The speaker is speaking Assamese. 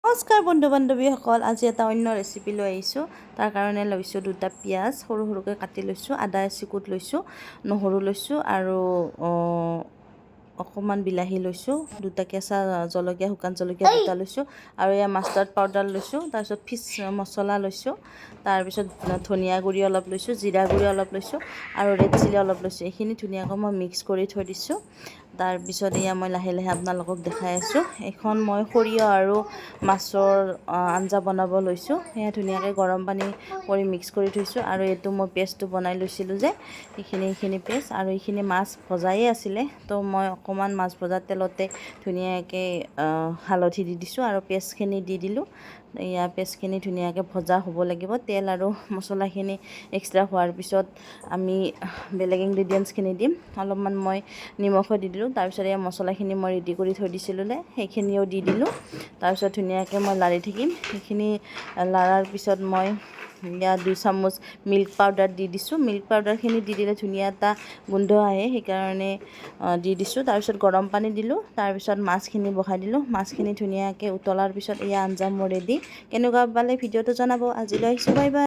নমস্কাৰ বন্ধু বান্ধৱীসকল, আজি এটা অন্য ৰেচিপি লৈ আহিছোঁ। তাৰ কাৰণে লৈছোঁ দুটা পিঁয়াজ সৰু সৰুকৈ কাটি লৈছোঁ, আদা এচিকুট লৈছোঁ, নহৰু লৈছোঁ আৰু অকণমান বিলাহী লৈছোঁ, দুটা কেঁচা জলকীয়া, শুকান জলকীয়া দুটা লৈছোঁ আৰু এয়া মাষ্টাৰ্ড পাউডাৰ লৈছোঁ। তাৰপিছত ফিছ মছলা লৈছোঁ, তাৰপিছত ধনিয়া গুড়ি অলপ লৈছোঁ, জিৰা গুড়ি অলপ লৈছোঁ আৰু ৰেড চিলি অলপ লৈছোঁ। এইখিনি ধুনীয়াকৈ মই মিক্স কৰি থৈ দিছোঁ। তাৰপিছত এয়া মই লাহে লাহে আপোনালোকক দেখাই আছোঁ। এখন মই সৰিয়হ আৰু মাছৰ আঞ্জা বনাব লৈছোঁ। সেয়া ধুনীয়াকৈ গৰম পানী কৰি মিক্স কৰি থৈছোঁ আৰু এইটো মই পেষ্টটো বনাই লৈছিলোঁ যে এইখিনি পেষ্ট, আৰু এইখিনি মাছ ভজাই আছিলে, তো মই অকণমান মাছ ভজা তেলতে ধুনীয়াকৈ হালধি দি দিছোঁ আৰু পেষ্টখিনি দি দিলোঁ। এয়া পেষ্টখিনি ধুনীয়াকৈ ভজা হ'ব লাগিব। তেল আৰু মছলাখিনি এক্সট্ৰা হোৱাৰ পিছত আমি বেলেগ ইনগ্ৰিডিয়েণ্টছখিনি দিম। অলপমান মই নিমখো দি দিলোঁ। তাৰপিছত এই মছলাখিনি মই ৰেডি কৰি থৈ দিছিলোঁ সেইখিনিও দি দিলোঁ। তাৰপিছত ধুনীয়াকৈ মই লাৰি থাকিম। সেইখিনি লাৰাৰ পিছত মই ইয়াত 2 চামুচ মিল্ক পাউডাৰ দি দিছোঁ। মিল্ক পাউডাৰখিনি দি দিলে ধুনীয়া এটা গোন্ধ আহে, সেইকাৰণে দি দিছোঁ। তাৰপিছত গৰম পানী দিলোঁ। তাৰপিছত মাছখিনি বহাই দিলোঁ। মাছখিনি ধুনীয়াকৈ উতলাৰ পিছত এয়া আঞ্জা মোৰ ৰেডি। কেনেকুৱা পালে ভিডিঅ'টো জনাব। আজিলৈ আহিছোঁ, বাই বাই।